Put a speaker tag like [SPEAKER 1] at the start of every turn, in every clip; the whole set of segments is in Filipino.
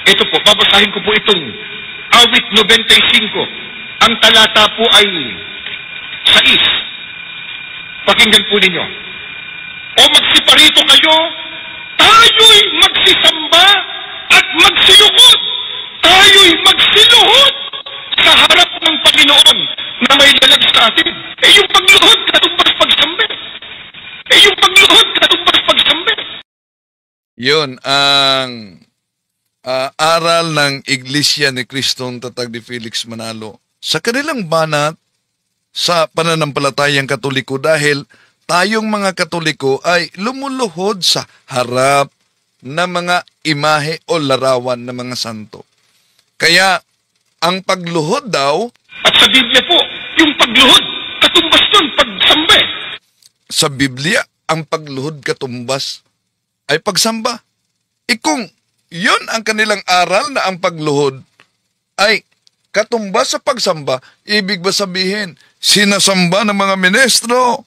[SPEAKER 1] Ito po, babasahin ko po itong awit 95. Ang talata po ay 6. Pakinggan po ninyo. O magsiparito kayo, tayo'y magsisamba at magsiluhod. Tayo'y magsiluhod sa harap ng Panginoon na may lalag sa atin. Yung pagluhod katumbas pagsambi. Yung pagluhod katumbas pagsambi.
[SPEAKER 2] Yun ang aral ng Iglesia ni Kristong Tatag ni Felix Manalo sa kanilang banat sa pananampalatayang Katoliko, dahil tayong mga Katoliko ay lumuluhod sa harap ng mga imahe o larawan ng mga santo. Kaya ang pagluhod daw,
[SPEAKER 1] at sa Biblia po, yung pagluhod katumbas nun pagsambi.
[SPEAKER 2] Sa Biblia, ang pagluhod katumbas ay pagsamba. Kung yun ang kanilang aral na ang pagluhod ay katumbas sa pagsamba, ibig ba sabihin, sinasamba ng mga ministro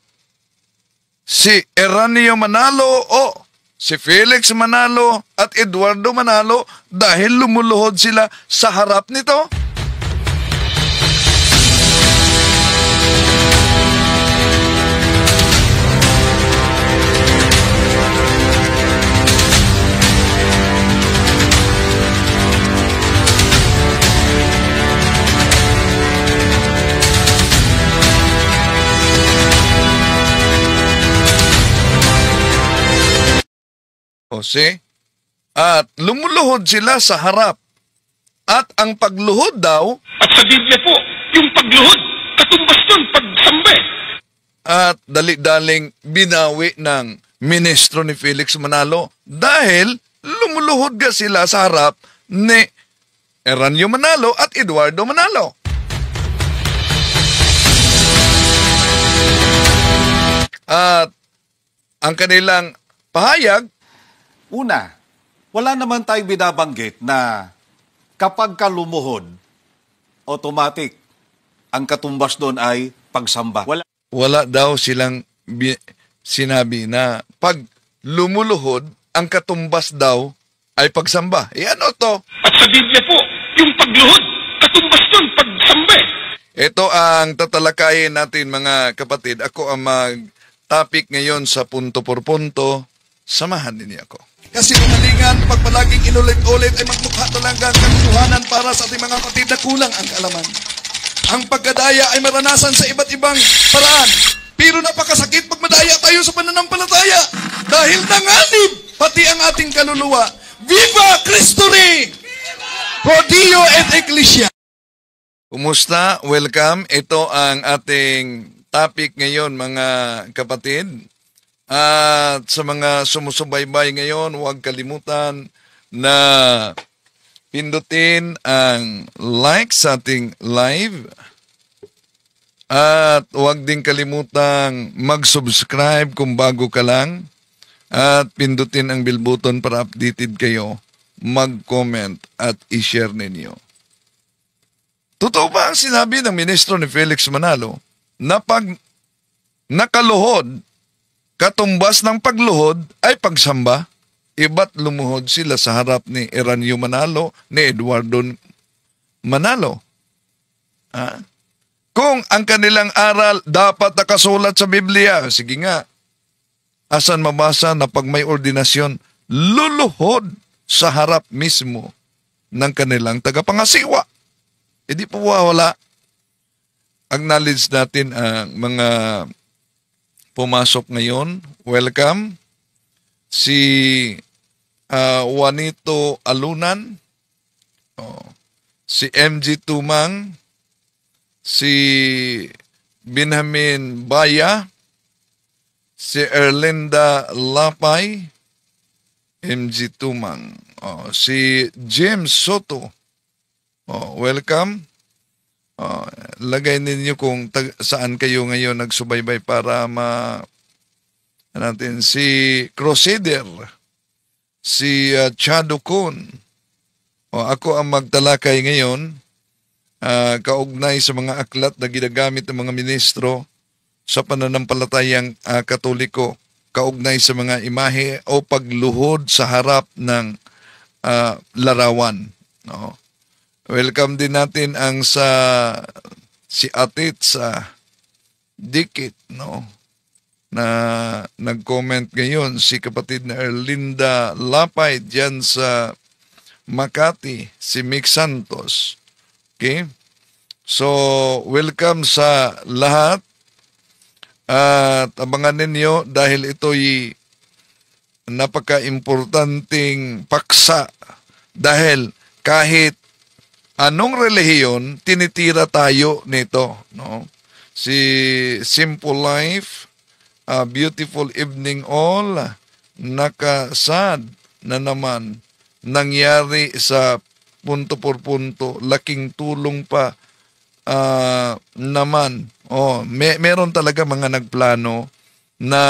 [SPEAKER 2] si Eranio Manalo o si Felix Manalo at Eduardo Manalo dahil lumuluhod sila sa harap nito? At lumuluhod sila sa harap. At ang pagluhod daw,
[SPEAKER 1] at sa Biblia po, yung pagluhod katumbas nun pagsambi.
[SPEAKER 2] At dali-daling binawi ng ministro ni Felix Manalo dahil lumuluhod ga sila sa harap ni Eranio Manalo at Eduardo Manalo. At ang kanilang pahayag,
[SPEAKER 3] una, wala naman tayong binabanggit na kapag kalumuhod, automatic, ang katumbas doon ay pagsamba.
[SPEAKER 2] Wala daw silang sinabi na pag lumuluhod, ang katumbas daw ay pagsamba. Ano to?
[SPEAKER 1] At sa Biblia po, yung pagluhod, katumbas doon pagsambi.
[SPEAKER 2] Ito ang tatalakayin natin, mga kapatid. Ako ang mag-topic ngayon sa punto por punto. Samahan ninyo ako.
[SPEAKER 4] Kasi kamalingan, pag palaging inulit-ulit ay magmukha talaga ang katotohanan para sa ating mga kapatid na kulang ang kaalaman. Ang pagkadaya ay maranasan sa iba't ibang paraan. Pero napakasakit pag madaya tayo sa pananampalataya. Dahil nanganib pati ang ating kaluluwa. Viva Cristo Rey! Pro Dio et Ecclesia!
[SPEAKER 2] Kumusta? Welcome. Ito ang ating topic ngayon, mga kapatid. At sa mga sumusubaybay ngayon, huwag kalimutan na pindutin ang like sa ating live. At huwag din kalimutang mag-subscribe kung bago ka lang. At pindutin ang bell button para updated kayo. Mag-comment at i-share ninyo. Totoo ba ang sinabi ng ministro ni Felix Manalo na pag nakaluhod, katumbas ng pagluhod ay pagsamba? Iba't lumuhod sila sa harap ni Eranio Manalo, ni Eduardo Manalo. Kung ang kanilang aral dapat nakasulat sa Biblia, sige nga, asan mabasa na pag may ordinasyon, luluhod sa harap mismo ng kanilang tagapangasiwa? Hindi po wala. Acknowledge natin ang mga pumasok ngayon. Welcome. Si Juanito Alunan. Si MG Tumang. Si Benjamin Baya. Si Erlinda Lapay. MG Tumang. Si James Soto. Welcome. Lagay ninyo kung saan kayo ngayon nagsubaybay para natin. Si Crusader, si Chado Kun. Ako ang magtalakay ngayon, kaugnay sa mga aklat na ginagamit ng mga ministro sa pananampalatayang Katoliko, kaugnay sa mga imahe o pagluhod sa harap ng larawan. No? Welcome din natin ang si Atit sa Dikit, no? Na nag-comment ngayon, si kapatid na Erlinda Lapay dyan sa Makati, si Mick Santos. Okay? So, welcome sa lahat. At abangan ninyo dahil ito'y napaka-importanting paksa dahil kahit anong relihiyon, tinitira tayo nito. No? Si Simple Life, Beautiful Evening All, nakasad na naman nangyari sa punto por punto, laking tulong pa naman. Meron talaga mga nagplano na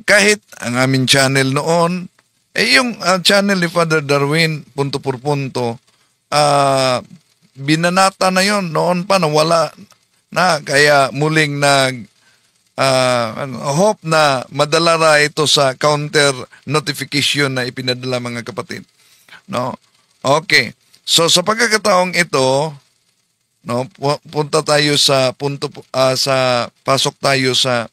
[SPEAKER 2] kahit ang aming channel noon, yung channel ni Father Darwin, punto por punto, binanata na yon noon pa, nawala na, kaya muling hope na madala ito sa counter notification na ipinadala mga kapatid. No? Okay. So sa pagkakataong ito, no, punta tayo sa pasok tayo sa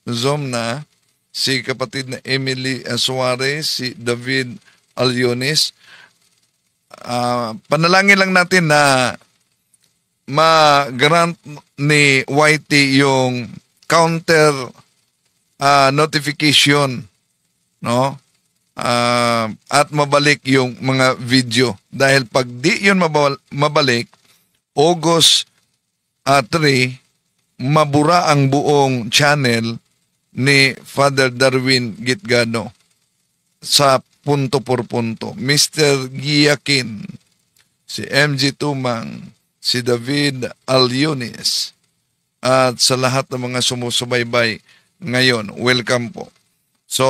[SPEAKER 2] Zoom na si kapatid na Emily Suarez, si David Aliones. Panalangin lang natin na ma-grant ni YT yung counter notification, no? At mabalik yung mga video. Dahil pag di yun mabalik, August 3, mabura ang buong channel ni Father Darwin Gitgano sa punto por punto. Mr. Giakin, si MG Tumang, si David Aliones, at sa lahat ng mga sumusubaybay ngayon, welcome po. So,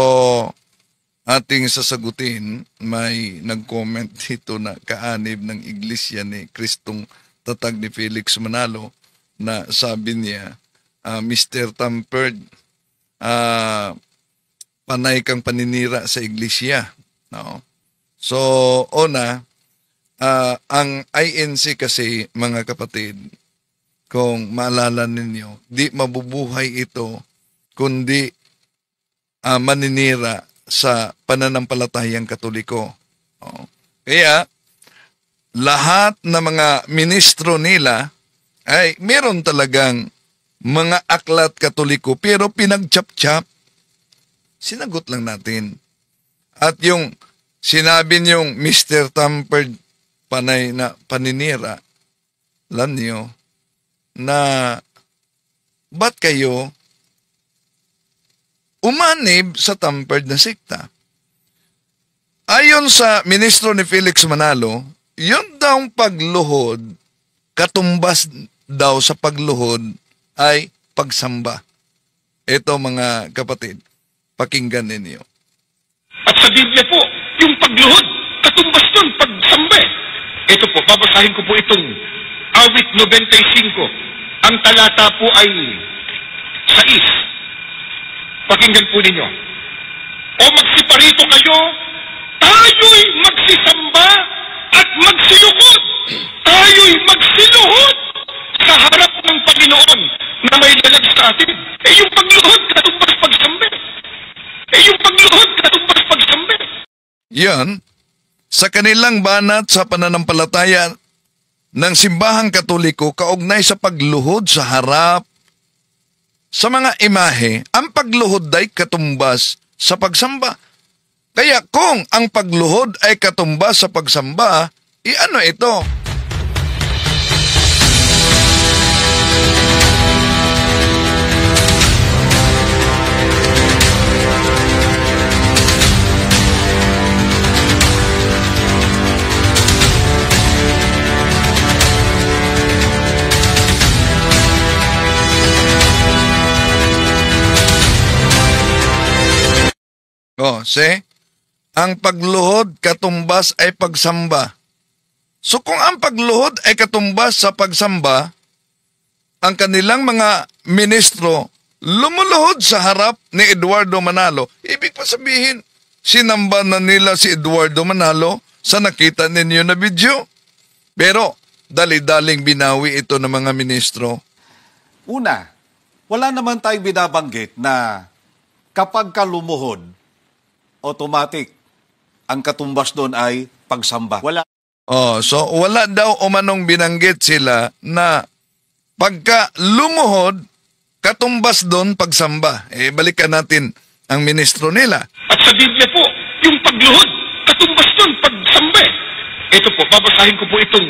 [SPEAKER 2] ating sasagutin, may nag-comment dito na kaanib ng iglesia ni Kristong Tatag ni Felix Manalo na sabi niya, Mr. Tampered, panay kang paninira sa iglesia. No? So, ang INC kasi, mga kapatid, kung maalala ninyo, di mabubuhay ito kundi maninira sa pananampalatayang Katoliko. Kaya, lahat na mga ministro nila ay meron talagang mga aklat Katoliko pero pinagchap-chap. Sinagot lang natin. At yung sinabi niyong Mr. Tampered panay na paninira, alam niyo, na ba't kayo umanib sa tampered na sekta? Ayon sa ministro ni Felix Manalo, yun daw pagluhod, katumbas daw sa pagluhod ay pagsamba. Ito mga kapatid, pakinggan ninyo.
[SPEAKER 1] At sa Biblia po, yung pagluhod, katumbas nun, pagsamba. Ito po, babasahin ko po itong Awit 95. Ang talata po ay 6. Pakinggan po ninyo. O magsiparito kayo, tayo'y magsisamba at magsiluhod. Tayo'y magsiluhod sa harap ng Panginoon na may lalag sa atin. Yung pagluhod, katumbas pagsamba. Yung pagluhod, katumbas pagsamba.
[SPEAKER 2] Yan, sa kanilang banat sa pananampalataya ng simbahang Katoliko kaugnay sa pagluhod sa harap sa mga imahe, ang pagluhod ay katumbas sa pagsamba. Kaya kung ang pagluhod ay katumbas sa pagsamba, ano ito? Ang pagluhod katumbas ay pagsamba. So kung ang pagluhod ay katumbas sa pagsamba, ang kanilang mga ministro lumuluhod sa harap ni Eduardo Manalo. Ibig pa sabihin, sinamba na nila si Eduardo Manalo sa nakita ninyo na video. Pero, dali-daling binawi ito ng mga ministro.
[SPEAKER 3] Una, wala naman tayong binabanggit na kapag ka lumuhod, automatic, ang katumbas doon ay pagsamba. Wala.
[SPEAKER 2] So wala daw umanong binanggit sila na pagka lumuhod, katumbas doon pagsamba. Balikan natin ang ministro nila.
[SPEAKER 1] At sa Biblia po, yung pagluhod, katumbas doon pagsamba. Ito po, babasahin ko po itong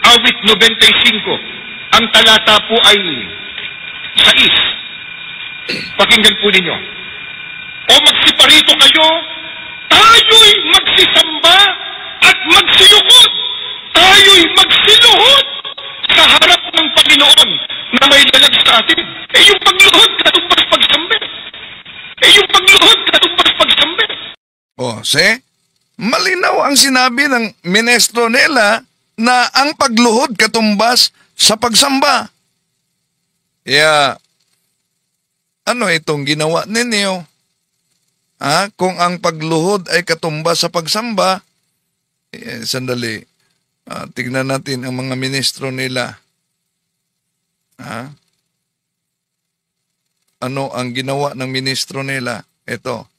[SPEAKER 1] awit 95. Ang talata po ay 6. Pakinggan po ninyo. O magsiparito kayo, tayo'y magsisamba at magsiyukod. Tayo'y magsiluhod sa harap ng Panginoon na may lalag sa atin. Yung pagluhod, katumbas pagsamba. Yung pagluhod, katumbas pagsamba.
[SPEAKER 2] Malinaw ang sinabi ng ministro nila na ang pagluhod katumbas sa pagsamba. Kaya, ano itong ginawa ninyo? Kung ang pagluhod ay katumbas sa pagsamba, sandali, tignan natin ang mga ministro nila. Ano ang ginawa ng ministro nila? Ito.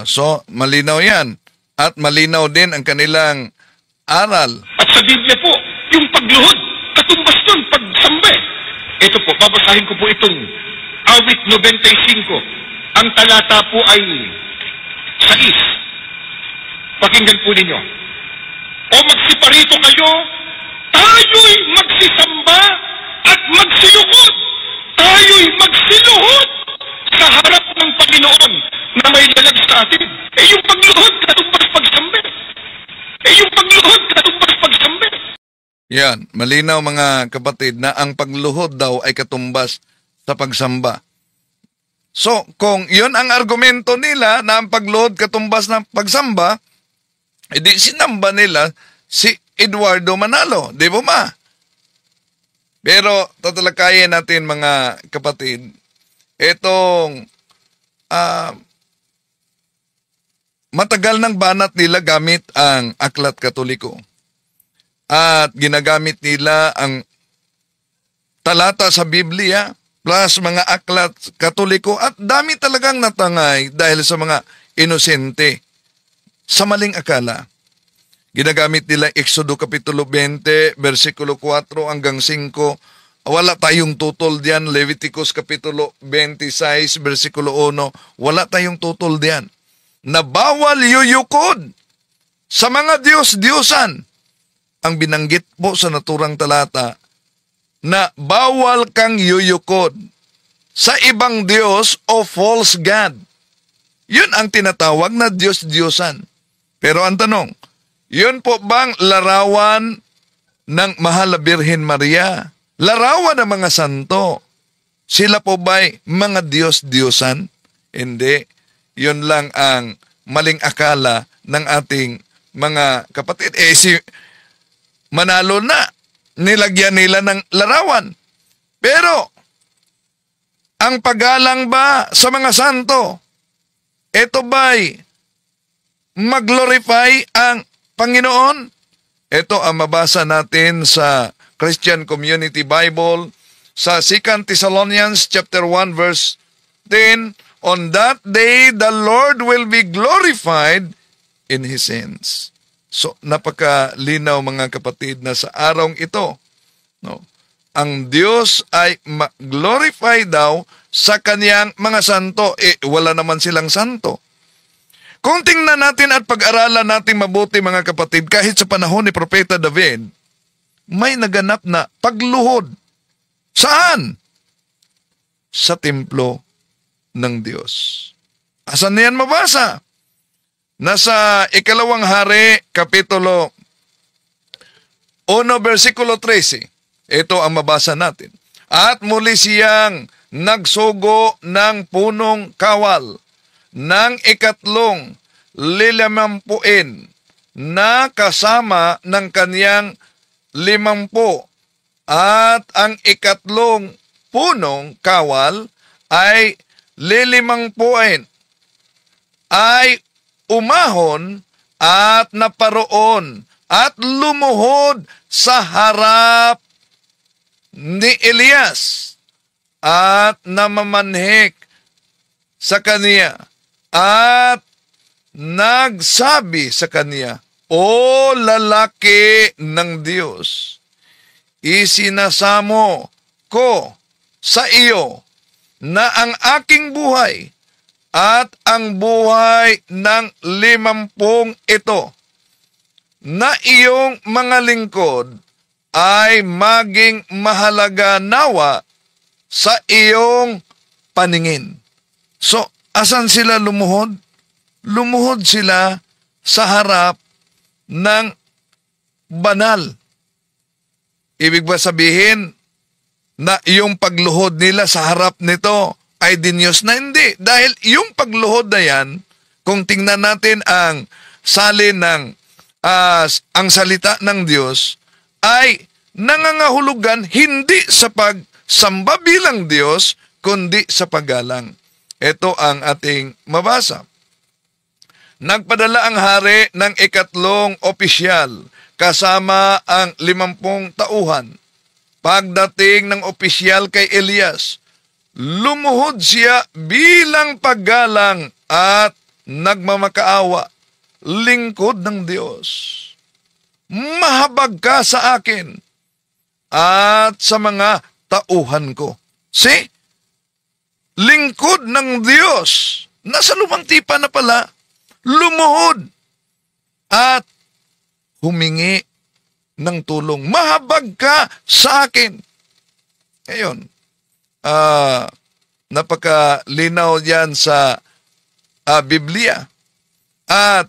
[SPEAKER 2] So, malinaw yan. At malinaw din ang kanilang aral.
[SPEAKER 1] At sa Biblia po, yung pagluhod, katumbas doon pagsamba. Ito po, babasahin ko po itong awit 95. Ang talata po ay 6. Pakinggan po ninyo. O magsiparito kayo, tayo'y magsisamba at magsiyukod. Tayo'y magsiluhod sa harap ng Panginoon na may lalag sa atin. Yung pagluhod, katumbas pagsamba. Yung pagluhod, katumbas pagsamba.
[SPEAKER 2] Yan, malinaw mga kapatid na ang pagluhod daw ay katumbas sa pagsamba. So, kung yun ang argumento nila na ang pagluhod katumbas ng pagsamba, edi sinamba nila si Eduardo Manalo, di ba ma? Pero tatalakayin natin mga kapatid, itong matagal ng banat nila gamit ang Aklat Katoliko. At ginagamit nila ang talata sa Biblia plus mga aklat Katoliko at dami talagang natangay dahil sa mga inosente sa maling akala. Ginagamit nila Exodo Kapitulo 20, versikulo 4 hanggang 5. Wala tayong tutol diyan. Leviticus Kapitulo 26, versikulo 1. Wala tayong tutol diyan. Na bawal yuyukod sa mga Diyos-Diyosan. Ang binanggit po sa naturang talata na bawal kang yuyukod sa ibang Diyos o false God. Yun ang tinatawag na Diyos-Diyosan. Pero ang tanong, yun po bang larawan ng Mahal na Birhen Maria? Larawan ng mga santo? Sila po ba'y mga Diyos-Diyosan? Hindi. Yun lang ang maling akala ng ating mga kapatid. Si Manalo na, nilagyan nila ng larawan. Pero, ang paggalang ba sa mga santo, ito ba'y mag-glorify ang Panginoon? Ito ang mabasa natin sa Christian Community Bible sa 2 Thessalonians chapter 1 verse 10. On that day, the Lord will be glorified in His saints. So, napakalinaw mga kapatid na sa araw ito, no, ang Diyos ay glorify daw sa Kanyang mga santo. Wala naman silang santo. Kung tingnan natin at pag-aralan natin mabuti mga kapatid, kahit sa panahon ni Propeta David, may naganap na pagluhod. Saan? Sa templo ng Diyos. Asan niyan mabasa? Nasa Ikalawang Hari, Kapitulo 1, versikulo 13. Ito ang mabasa natin. At muli siyang nagsugo ng punong kawal ng ikatlong lilimampuin na kasama ng kaniyang 50, at ang ikatlong punong kawal ay lilimampuin ay umahon at naparoon at lumuhod sa harap ni Elias at namamanhik sa kaniya at nagsabi sa kaniya, O lalaki ng Diyos, isinasamo ko sa iyo na ang aking buhay at ang buhay ng 50 ito na iyong mga lingkod ay maging mahalaga nawa sa iyong paningin. So, asan sila lumuhod? Lumuhod sila sa harap ng banal. Ibig ba sabihin na yung pagluhod nila sa harap nito ay dinyos na? Hindi. Dahil yung pagluhod na yan, kung tingnan natin ang salin ng ang salita ng Diyos, ay nangangahulugan hindi sa pagsamba bilang Diyos, kundi sa paggalang. Ito ang ating mabasa. Nagpadala ang hari ng ikatlong opisyal kasama ang 50 tauhan. Pagdating ng opisyal kay Elias, lumuhod siya bilang paggalang at nagmamakaawa. Lingkod ng Diyos, mahabag ka sa akin at sa mga tauhan ko. See? Lingkod ng Diyos, nasa lumang tipa na pala, lumuhod at humingi ng tulong. Mahabag ka sa akin. Ngayon, napakalinaw yan sa Biblia. At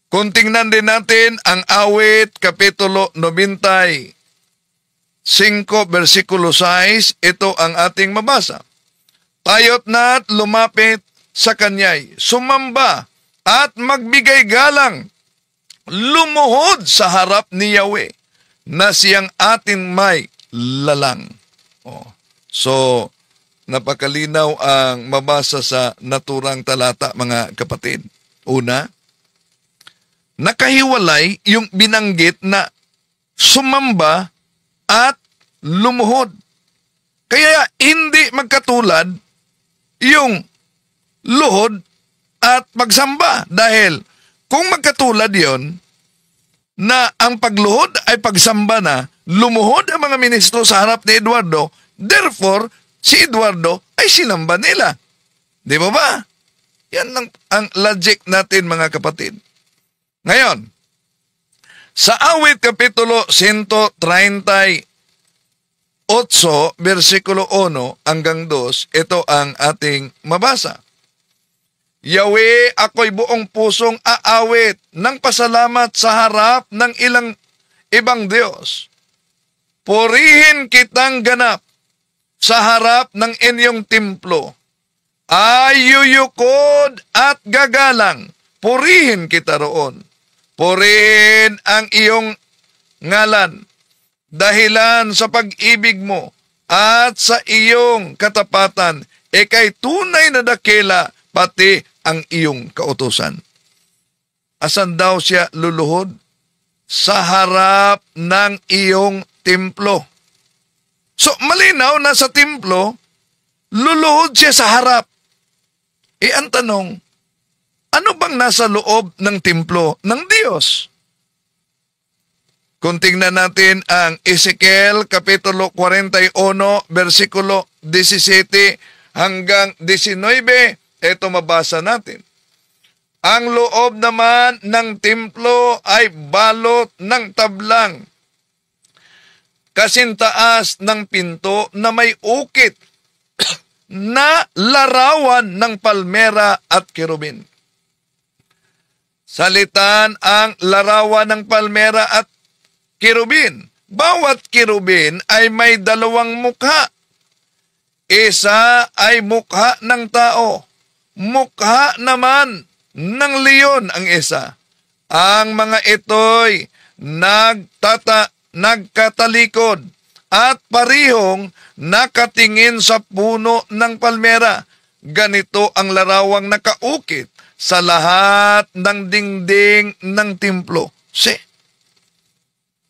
[SPEAKER 2] kung tingnan din natin ang awit, Kapitulo 95, versikulo 6, ito ang ating mabasa. Tayo't na't lumapit sa kanya'y sumamba at magbigay galang, lumuhod sa harap ni Yahweh na siyang ating may lalang. So, napakalinaw ang mabasa sa naturang talata, mga kapatid. Una, nakahiwalay yung binanggit na sumamba at lumuhod. Kaya hindi magkatulad yung luhod at pagsamba. Dahil kung magkatulad yon na ang pagluhod ay pagsamba na, lumuhod ang mga ministro sa harap ni Eduardo, therefore, si Eduardo ay sinamba nila. Di ba ba? Yan ang logic natin, mga kapatid. Ngayon, sa awit Kapitulo 138, versikulo 1 hanggang 2, ito ang ating mabasa. Yahweh, ako'y buong pusong aawit ng pasalamat sa harap ng ibang Diyos. Purihin kitang ganap sa harap ng inyong templo. Ayuyukod at gagalang, purihin kita roon. Purihin ang iyong ngalan, dahilan sa pag-ibig mo at sa iyong katapatan, ikay tunay na dakila pati ang iyong kautusan. Asan daw siya luluhod? Sa harap ng iyong templo. So, malinaw na sa templo, luluhod siya sa harap. Ang tanong, ano bang nasa loob ng templo ng Diyos? Kung tingnan natin ang Ezekiel Kapitulo 41, versikulo 17 hanggang 19, ito mabasa natin. Ang loob naman ng templo ay balot ng tablang, kasintaas ng pinto na may ukit na larawan ng palmera at kerubin. Salitan ang larawan ng palmera at kerubin. Bawat kerubin ay may dalawang mukha. Isa ay mukha ng tao. Mukha naman ng leon ang isa. Ang mga ito'y nagkatalikod at parihong nakatingin sa puno ng palmera. Ganito ang larawang nakaukit sa lahat ng dingding ng templo.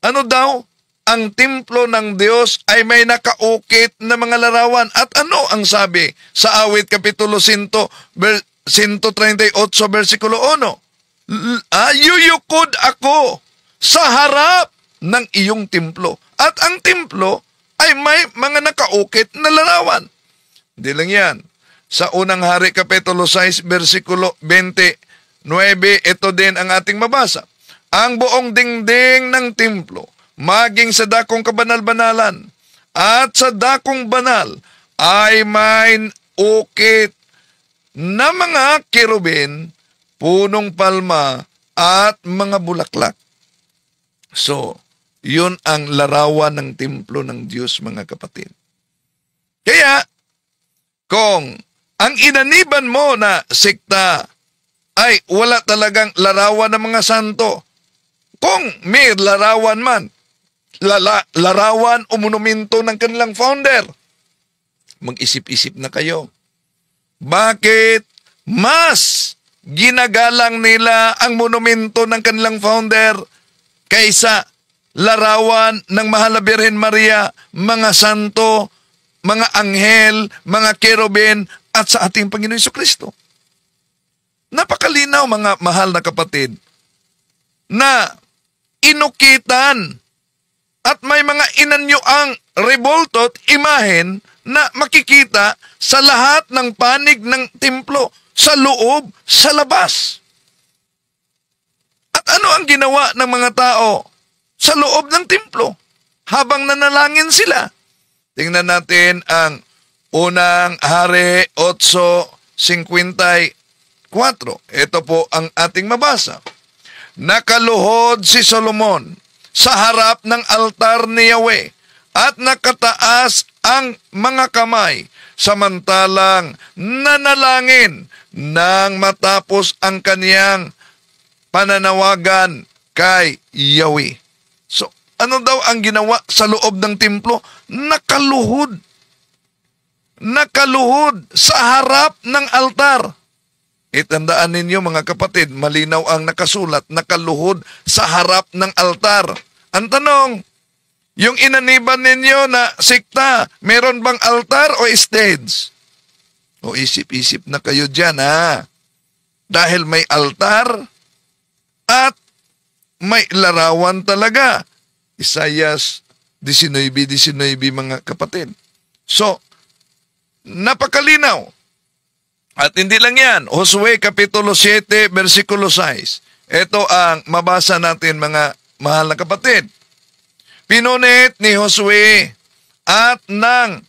[SPEAKER 2] Ano daw? Ang templo ng Diyos ay may nakaukit na mga larawan. At ano ang sabi sa Awit Kapitulo 138, versikulo 1? Yuyukod ako sa harap ng iyong templo. At ang templo ay may mga nakaukit na larawan. Hindi lang yan. Sa unang hari, Kapitulo 6, versikulo 29, ito din ang ating mabasa. Ang buong dingding ng templo, maging sa dakong kabanal-banalan at sa dakong banal ay may ukit na mga kerubin, punong palma at mga bulaklak. So, yun ang larawan ng templo ng Diyos, mga kapatid. Kaya, kung ang inaniban mo na sekta ay wala talagang larawan ng mga santo, kung may larawan man, larawan o monumento ng kanilang founder, mag-isip-isip na kayo. Bakit mas ginagalang nila ang monumento ng kanilang founder kaysa larawan ng Mahal na Birhen Maria, mga santo, mga anghel, mga kerubin, at sa ating Panginoon Jesucristo? Napakalinaw, mga mahal na kapatid, na inukitan at may mga inanyuang rebulto at imahen na makikita sa lahat ng panig ng templo, sa loob, sa labas. At ano ang ginawa ng mga tao sa loob ng templo habang nanalangin sila? Tingnan natin ang unang hari 8:54. Ito po ang ating mabasa. Nakaluhod si Solomon sa harap ng altar ni Yahweh at nakataas ang mga kamay samantalang nanalangin nang matapos ang kaniyang pananawagan kay Yahweh. So, ano daw ang ginawa sa loob ng templo? Nakaluhod. Nakaluhod sa harap ng altar. Itandaan ninyo, mga kapatid, malinaw ang nakasulat, nakaluhod sa harap ng altar. Ang tanong, yung inaniban ninyo na sikta, meron bang altar o stage? O isip-isip na kayo dyan, ha? Dahil may altar at may larawan talaga. Isaias 19:19, mga kapatid. So, napakalinaw. At hindi lang yan, Josue Kapitulo 7, versikulo 6. Ito ang mabasa natin, mga mahal na kapatid. Pinunit ni Josue at ng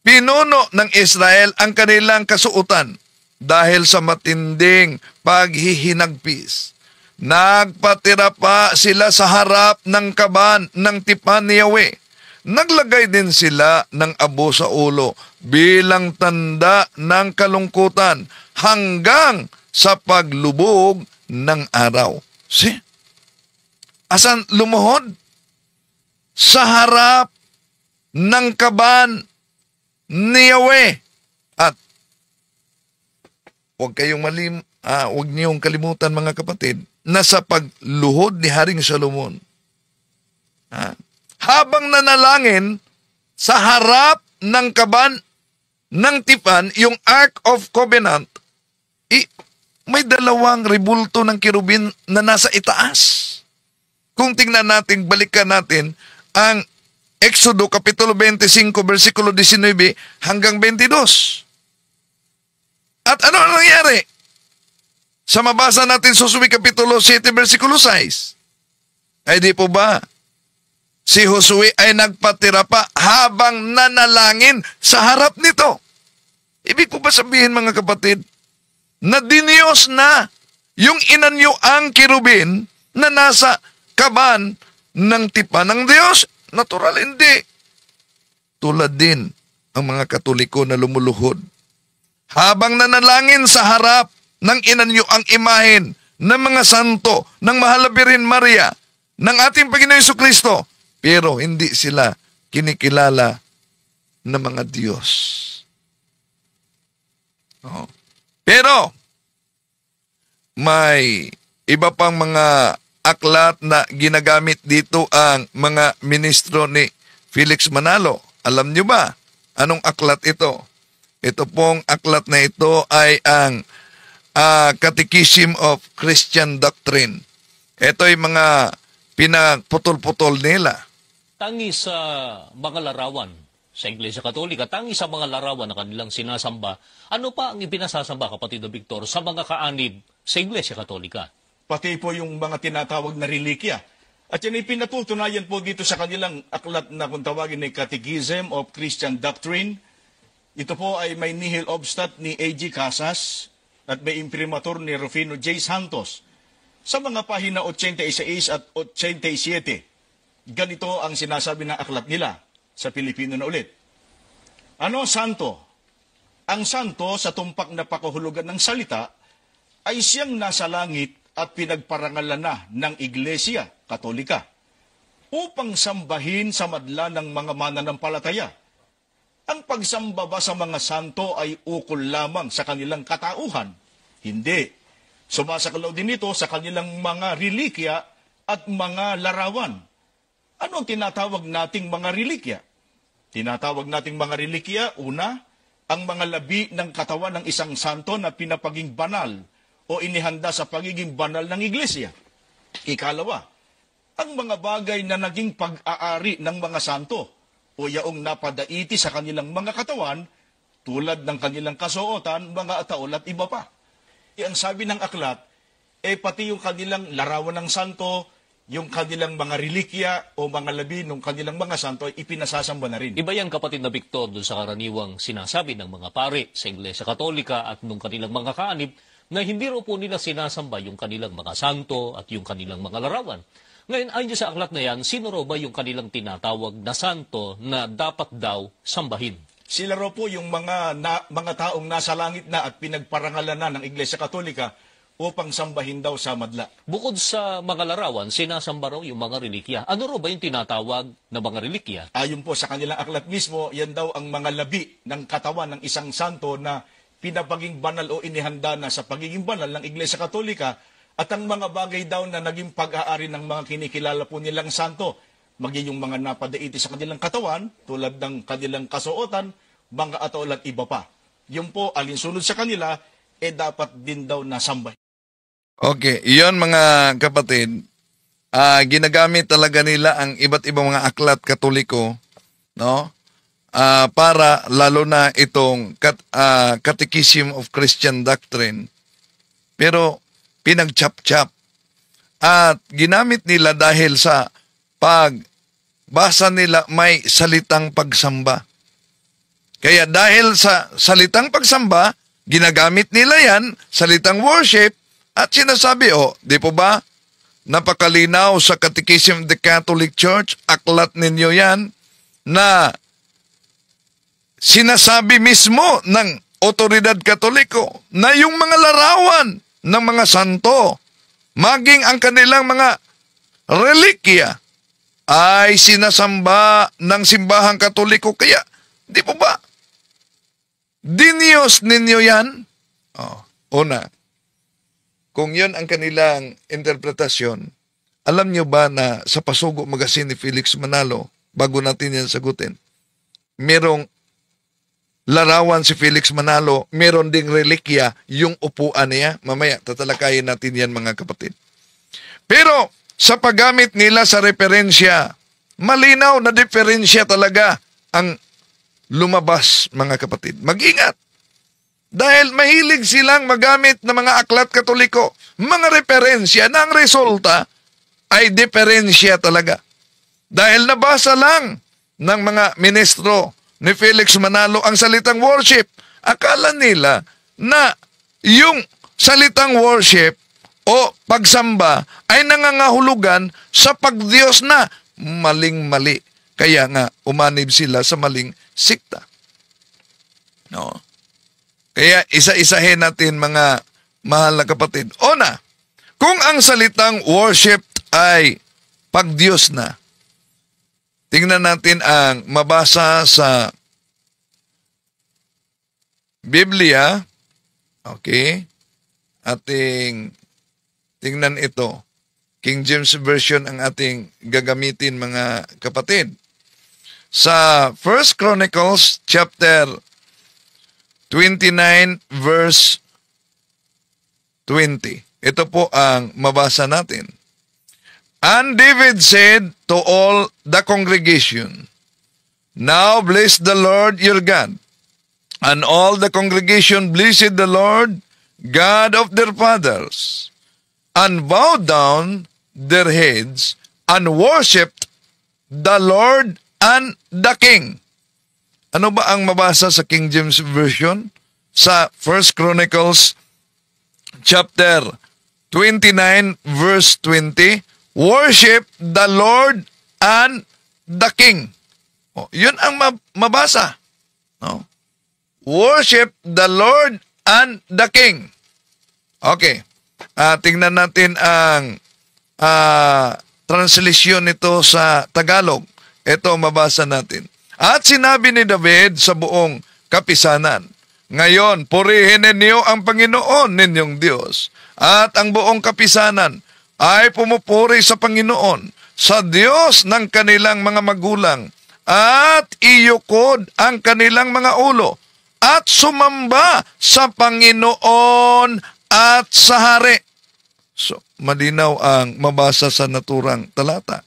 [SPEAKER 2] pinuno ng Israel ang kanilang kasuotan dahil sa matinding paghihinagpis. Nagpatira pa sila sa harap ng kaban ng tipan ni Yahweh. Naglagay din sila ng abo sa ulo bilang tanda ng kalungkutan hanggang sa paglubog ng araw. See? Asan lumuhod? Sa harap ng kaban ni Yahweh. At huwag niyong kalimutan, mga kapatid, na sa pagluhod ni Haring Solomon, habang nanalangin sa harap ng kaban ng tipan, yung Ark of Covenant, may dalawang rebulto ng kerubin na nasa itaas. Kung tingnan natin, balikan natin ang Exodo Kapitulo 25, versikulo 19 hanggang 22. At ano ang nangyari? Sa mabasa natin sa Josue Kapitulo 7, versikulo 6, ay di po ba si Josue ay nagpatira pa habang nanalangin sa harap nito? Ibig po ba sabihin, mga kapatid, na diniyos na yung inanyo ang kirubin na nasa kaban ng tipan ng Diyos? Natural, hindi. Tulad din ang mga Katoliko na lumuluhod. Habang nanalangin sa harap ng inanyo ang imahen ng mga santo, ng Mahal na Birhen Maria, ng ating Panginoon Jesucristo, pero hindi sila kinikilala na mga Diyos. Oh. Pero, may iba pang mga aklat na ginagamit dito ang mga ministro ni Felix Manalo. Alam nyo ba anong aklat ito? Ito pong aklat na ito ay ang Catechism of Christian Doctrine. Ito ay mga pinagputol-putol nila.
[SPEAKER 5] Tangi sa mga larawan sa Iglesia Katolika, tangi sa mga larawan na kanilang sinasamba, ano pa ang ipinasasamba, kapatid na Victor, sa mga kaanib sa Iglesia Katolika?
[SPEAKER 1] Pati po yung mga tinatawag na relikya. At yan ay pinatutunayan po dito sa kanilang aklat na kung tawagin ay Catechism of Christian Doctrine. Ito po ay may nihil obstat ni A.G. Casas at may imprimatur ni Rufino J. Santos. Sa mga pahina 86 at 87, ganito ang sinasabi ng aklat nila sa Pilipino na ulit. Ano santo? Ang santo sa tumpak na pakahulugan ng salita ay siyang nasa langit at pinagparangalan na ng Iglesia Katolika upang sambahin sa madla ng mga mananampalataya. Ang pagsamba ba sa mga santo ay ukol lamang sa kanilang katauhan? Hindi. Sumasakalaw din ito sa kanilang mga relikya at mga larawan. Ano ang tinatawag nating mga relikya? Tinatawag nating mga relikya, una, ang mga labi ng katawan ng isang santo na pinapaging banal o inihanda sa pagiging banal ng iglesia. Ikalawa, ang mga bagay na naging pag-aari ng mga santo o yaong napadaiti sa kanilang mga katawan tulad ng kanilang kasuotan, mga ataol at iba pa. Ang sabi ng aklat, pati yung kanilang larawan ng santo, yung kanilang mga relikya o mga labi ng kanilang mga santo ay ipinasasamba na rin.
[SPEAKER 5] Iba yan, kapatid na Victor, dun sa karaniwang sinasabi ng mga pare sa Iglesia Katolika at nung kanilang mga kaanib na hindi raw po nila sinasamba yung kanilang mga santo at yung kanilang mga larawan. Ngayon, ayon sa aklat na yan, sino raw ba yung kanilang tinatawag na santo na dapat daw sambahin?
[SPEAKER 1] Sila raw po yung mga taong nasa langit na at pinagparangalan na ng Iglesia Katolika upang sambahin daw sa madla.
[SPEAKER 5] Bukod sa mga larawan, sinasamba raw yung mga relikya. Ano raw ba yung tinatawag na mga relikya?
[SPEAKER 1] Ayon po sa kanilang aklat mismo, yan daw ang mga labi ng katawan ng isang santo na pinapaging banal o inihanda na sa pagiging banal ng Iglesia Katolika at ang mga bagay daw na naging pag-aari ng mga kinikilala po nilang santo, maging yung mga napadaiti sa kanilang katawan, tulad ng kanilang kasuotan, mga ataol at iba pa. Yung po, alinsunod sa kanila, dapat din daw nasambay.
[SPEAKER 2] Okay, iyon mga kapatid, ginagamit talaga nila ang iba't ibang mga aklat Katoliko, no? Para lalo na itong Catechism of Christian Doctrine. Pero pinagchap-chap at ginamit nila dahil sa pagbasa nila may salitang pagsamba. Kaya dahil sa salitang pagsamba, ginagamit nila yan, salitang worship, at sinasabi, di po ba, napakalinaw sa Catechism of the Catholic Church, aklat ninyo yan, na sinasabi mismo ng otoridad Katoliko na yung mga larawan ng mga santo, maging ang kanilang mga relikya, ay sinasamba ng simbahang Katoliko. Kaya, di po ba, diniyos ninyo yan? Una, kung yun ang kanilang interpretasyon, alam nyo ba na sa Pasugo Magazine ni Felix Manalo, bago natin yan sagutin, merong larawan si Felix Manalo, meron ding relikya yung upuan niya. Mamaya, tatalakayin natin yan mga kapatid. Pero, sa paggamit nila sa referensya, malinaw na diferensya talaga ang lumabas mga kapatid. Mag-ingat. Dahil mahilig silang magamit ng mga aklat Katoliko, mga referensya na ang resulta ay diferensya talaga. Dahil nabasa lang ng mga ministro ni Felix Manalo ang salitang worship Akala nila na yung salitang worship o pagsamba ay nangangahulugan sa pagdiyos na. Maling-mali. Kaya nga, umanib sila sa maling sikta. No? Kaya isa-isahin natin mga mahal na kapatid. Una, kung ang salitang worship ay pagdiyos na, tingnan natin ang mabasa sa Biblia. Okay? Ating tingnan ito. King James Version ang ating gagamitin, mga kapatid. Sa 1 Chronicles chapter 29 verse 20. Ito po ang mabasa natin. And David said to all the congregation, Now bless the Lord your God. And all the congregation blessed the Lord, God of their fathers, and bowed down their heads and worshipped the Lord and the King. Ano ba ang mabasa sa King James Version? Sa 1 Chronicles chapter 29 verse 20, worship the Lord and the King. Oh, yun ang mabasa. No? Worship the Lord and the King. Okay. Tingnan natin ang translation nito sa Tagalog. Ito mabasa natin. At sinabi ni David sa buong kapisanan, Ngayon, purihin ninyo ang Panginoon ninyong Diyos, at ang buong kapisanan ay pumupuri sa Panginoon, sa Diyos ng kanilang mga magulang, at iyukod ang kanilang mga ulo, at sumamba sa Panginoon at sa hari. So, malinaw ang mabasa sa naturang talata.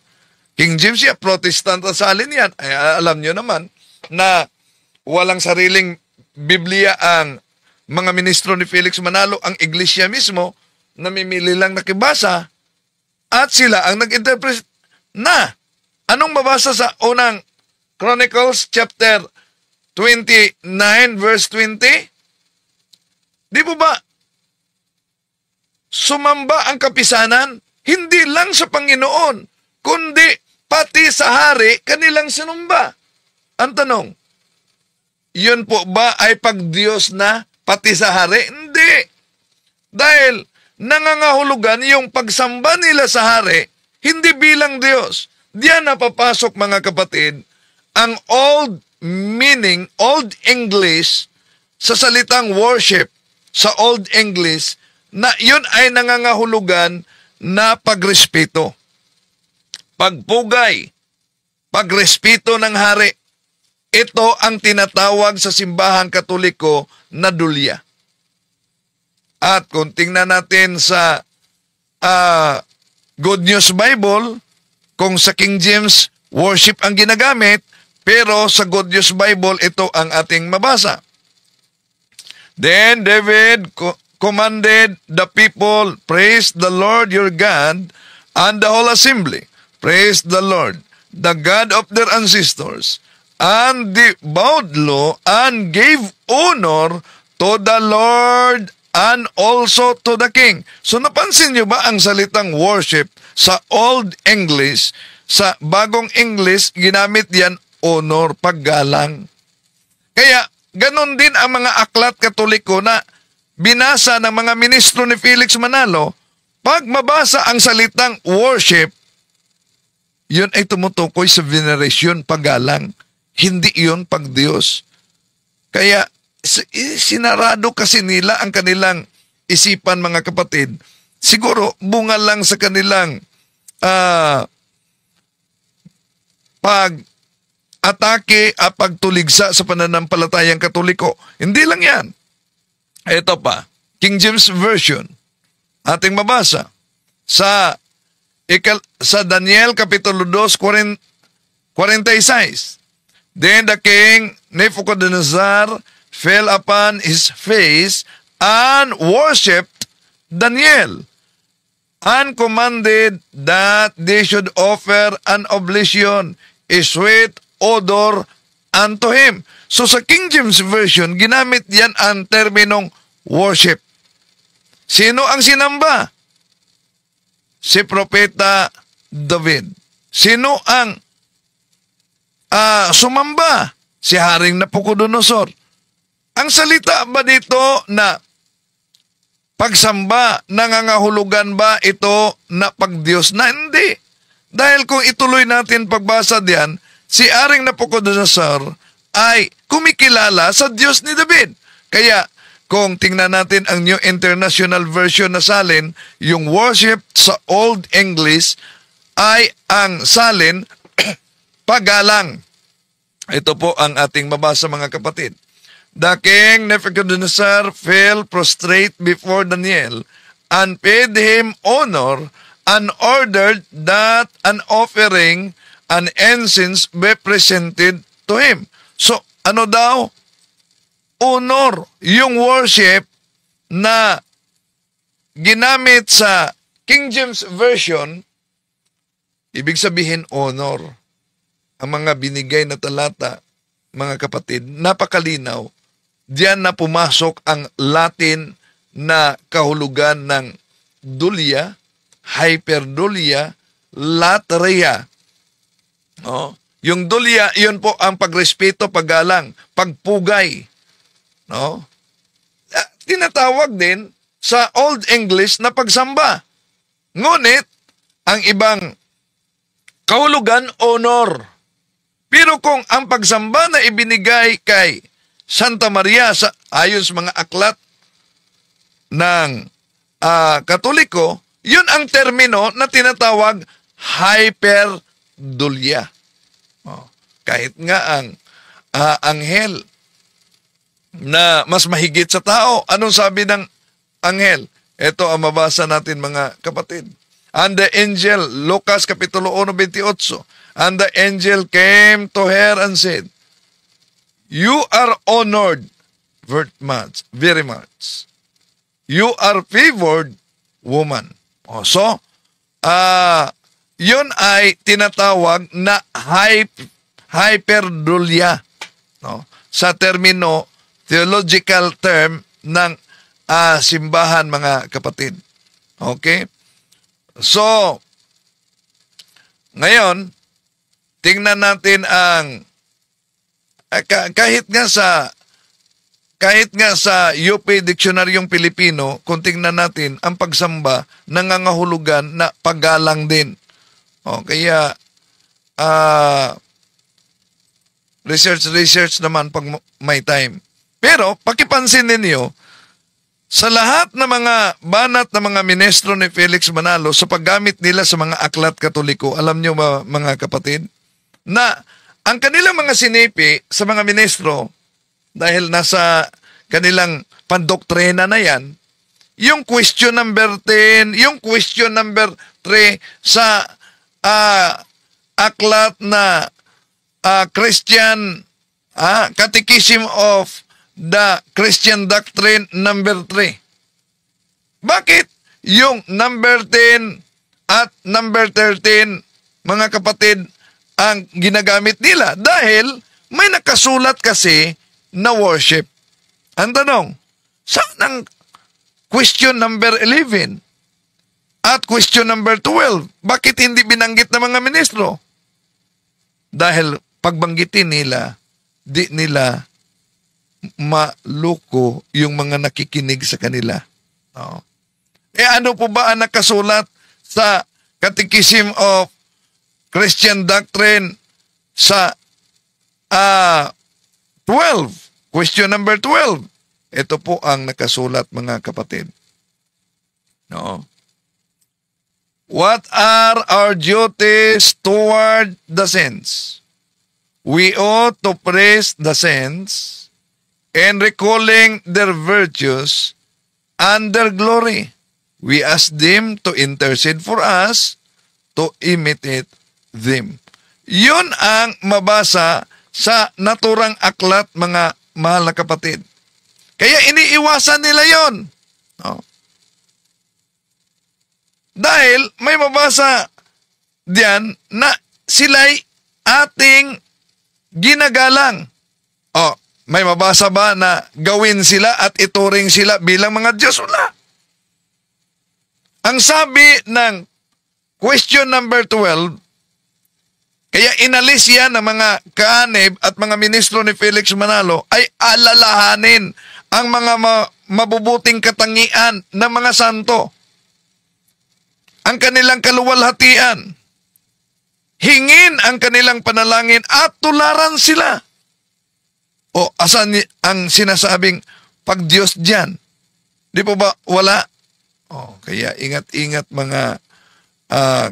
[SPEAKER 2] King James yan, Protestant at salin yan. Ay, alam nyo naman na walang sariling Biblia ang mga ministro ni Felix Manalo, ang iglesia mismo, namimili lang nakibasa at sila ang nag-interpret na. Anong mabasa sa unang Chronicles chapter 29 verse 20? Di po ba sumamba ang kapisanan, hindi lang sa Panginoon, kundi pati sa hari, kanilang sinumba. Ang tanong, yun po ba ay pagdiyos na pati sa hari? Hindi. Dahil nangangahulugan yung pagsamba nila sa hari, hindi bilang Diyos. Diyan napapasok, mga kapatid, ang old meaning, Old English, sa salitang worship, sa Old English, na yun ay nangangahulugan na pagrespeto, pagpugay, pagrespeto ng hari. Ito ang tinatawag sa simbahang Katoliko na dulya. At kung tingnan natin sa Good News Bible, kung sa King James, worship ang ginagamit, pero sa Good News Bible, ito ang ating mabasa. Then David commanded the people, praise the Lord your God, and the whole assembly, praise the Lord, the God of their ancestors, and they bowed low and gave honor to the Lord and also to the King. So napansin nyo ba ang salitang worship sa Old English, sa Bagong English, ginamit yan honor, paggalang. Kaya ganon din ang mga aklat Katoliko na binasa ng mga ministro ni Felix Manalo. Pag mabasa ang salitang worship, yun ay tumutukoy sa veneration, paggalang. Hindi yun pagdiyos. Kaya sinarado kasi nila ang kanilang isipan, mga kapatid. Siguro bunga lang sa kanilang pag-atake at pagtuligsa sa pananampalatayang Katoliko. Hindi lang yan. Ito pa, King James Version, ating mabasa sa Daniel Kapitulo 2, 46. Then the king Nebuchadnezzar fell upon his face and worshipped Daniel, and commanded that they should offer an oblation, a sweet odor unto Him. So sa King James Version, ginamit yan ang terminong worship. Sino ang sinamba? Si Propeta David. Sino ang sumamba? Si Haring Nabucodonosor. Ang salita ba dito na pagsamba, nangangahulugan ba ito na pagdiyos na? Hindi. Dahil kung ituloy natin pagbasa diyan, si Haring Nabucodonosor ay kumikilala sa Diyos ni David. Kaya kung tingnan natin ang New International Version na salin, yung worship sa Old English ay ang salin pagalang. Ito po ang ating mabasa, mga kapatid. The king Nebuchadnezzar fell prostrate before Daniel and paid him honor and ordered that an offering and incense be presented to him. So, ano daw? Honor, yung worship na ginamit sa King James Version, ibig sabihin honor. Ang mga binigay na talata, mga kapatid, napakalinaw. Diyan na pumasok ang Latin na kahulugan ng dulia, hyperdulia, latria. No? Yung dulia, yun po ang pagrespeto, paggalang, pagpugay. No? Tinatawag din sa Old English na pagsamba. Ngunit, ang ibang kahulugan, honor. Pero kung ang pagsamba na ibinigay kay Santa Maria sa ayon sa mga aklat ng Katoliko, yun ang termino na tinatawag hyperdulia. Kahit nga ang anghel na mas mahigit sa tao, anong sabi ng anghel? Ito ang mabasa natin, mga kapatid. And the angel, Lucas Kapitulo 1:28, and the angel came to her and said, "You are honored very much. You are favored, woman." So, yun ay tinatawag na hyperdulia. No? Sa termino, theological term ng simbahan, mga kapatid. Okay? So, ngayon, tingnan natin ang kahit nga sa UP Diksionaryong Pilipino, kung tingnan natin ang pagsamba, nangangahulugan na paggalang din. Kaya research naman pag may time. Pero pakipansin ninyo, sa lahat ng mga banat na mga ministro ni Felix Manalo sa paggamit nila sa mga aklat Katoliko, alam nyo mga kapatid, na ang kanilang mga sinipi sa mga ministro, dahil nasa kanilang pandoktrina na yan, yung question number 10, yung question number 3 sa aklat na Christian Catechism of the Christian Doctrine number 3. Bakit yung number 10 at number 13, mga kapatid, ang ginagamit nila? Dahil may nakasulat kasi na worship. Ang tanong, saan ang question number 11 at question number 12? Bakit hindi binanggit ng mga ministro? Dahil pagbanggitin nila, di nila maluko yung mga nakikinig sa kanila. Ano po ba ang nakasulat sa Catechism of Christian Doctrine sa 12? Question number 12. Ito po ang nakasulat, mga kapatid. What are our duties toward the saints? We ought to praise the saints and recalling their virtues and their glory. We ask them to intercede for us to imitate them. Yun ang mabasa sa naturang aklat, mga mahal na kapatid. Kaya iniiwasan nila yon. Dahil may mabasa diyan na sila'y ating ginagalang. O, may mabasa ba na gawin sila at ituring sila bilang mga Diyos? Wala. Ang sabi ng question number 12, kaya inalis yan ng mga kaanib at mga ministro ni Felix Manalo ay alalahanin ang mga mabubuting katangian ng mga santo. Ang kanilang kaluwalhatian. Hingin ang kanilang panalangin at tularan sila. O asan ang sinasabing pag-Diyos dyan? Di po ba wala? O, kaya ingat-ingat mga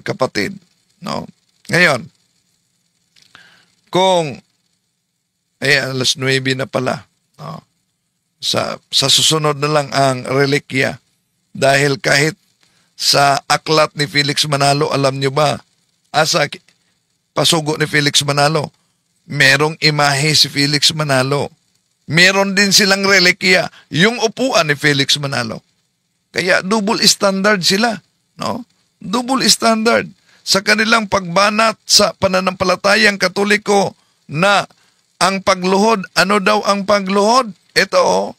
[SPEAKER 2] kapatid. No? Ngayon, kung alas 9 na pala, no? Sa susunod na lang ang relikya. Dahil kahit sa aklat ni Felix Manalo, alam nyo ba, sa pasugo ni Felix Manalo, merong imahe si Felix Manalo. Meron din silang relikya, yung upuan ni Felix Manalo. Kaya double standard sila. No? Double standard sa kanilang pagbanat sa pananampalatayang Katoliko na ang pagluhod. Ano daw ang pagluhod? Ito.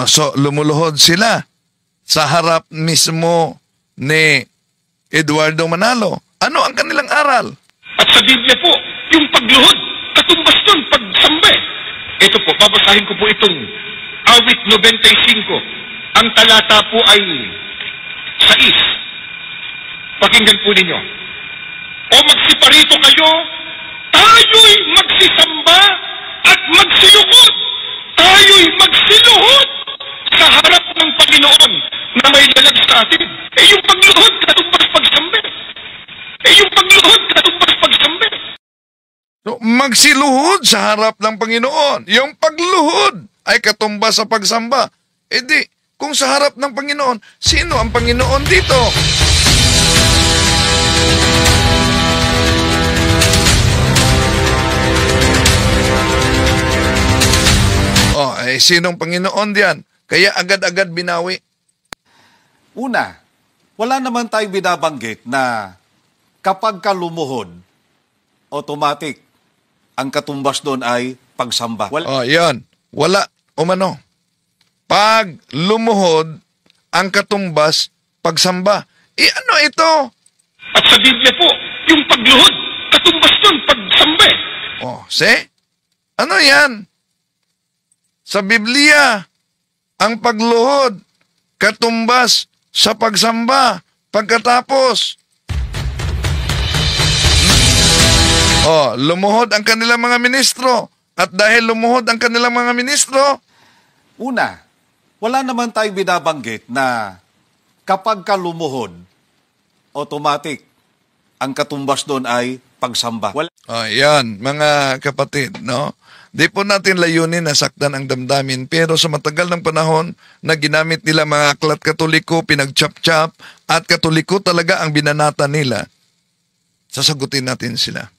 [SPEAKER 2] So lumuluhod sila sa harap mismo ni Eduardo Manalo. Ano ang kanilang aral?
[SPEAKER 1] At sa Biblia po, yung pagluhod, katumbas nun, pagsamba. Ito po, babasahin ko po itong awit 95. Ang talata po ay 6. Pakinggan po ninyo. O magsiparito kayo, tayo'y magsisamba at magsilukod. Tayo'y magsiluhod sa harap ng Panginoon na may lalag sa atin. Yung pagluhod, katumbas pagsambi. Yung pagluhod, katumbas pagsambi.
[SPEAKER 2] So, magsiluhod sa harap ng Panginoon. Yung pagluhod ay katumbas sa pagsamba. Di, kung sa harap ng Panginoon, sino ang Panginoon dito? Sinong Panginoon diyan? Kaya agad-agad binawi.
[SPEAKER 3] Una, wala naman tayong binabanggit na kapag ka lumuhod, automatic, ang katumbas doon ay pagsamba.
[SPEAKER 2] Yan. Wala. Umano. Pag lumuhod, ang katumbas, pagsamba. Ano ito?
[SPEAKER 1] At sa Biblia po, yung pagluhod, katumbas doon, pagsamba.
[SPEAKER 2] Ano yan? Sa Biblia, ang pagluhod, katumbas sa pagsamba, pagkatapos. Lumuhod ang kanilang mga ministro. At dahil lumuhod ang kanilang mga ministro,
[SPEAKER 3] una, wala naman tayong binabanggit na kapag ka lumuhod, automatic, ang katumbas doon ay pagsamba.
[SPEAKER 2] Yan, mga kapatid, no? Di po natin layunin na saktan ang damdamin, pero sa matagal ng panahon na ginamit nila mga aklat Katoliko, pinagchap-chap, at Katoliko talaga ang binanata nila, sasagutin natin sila.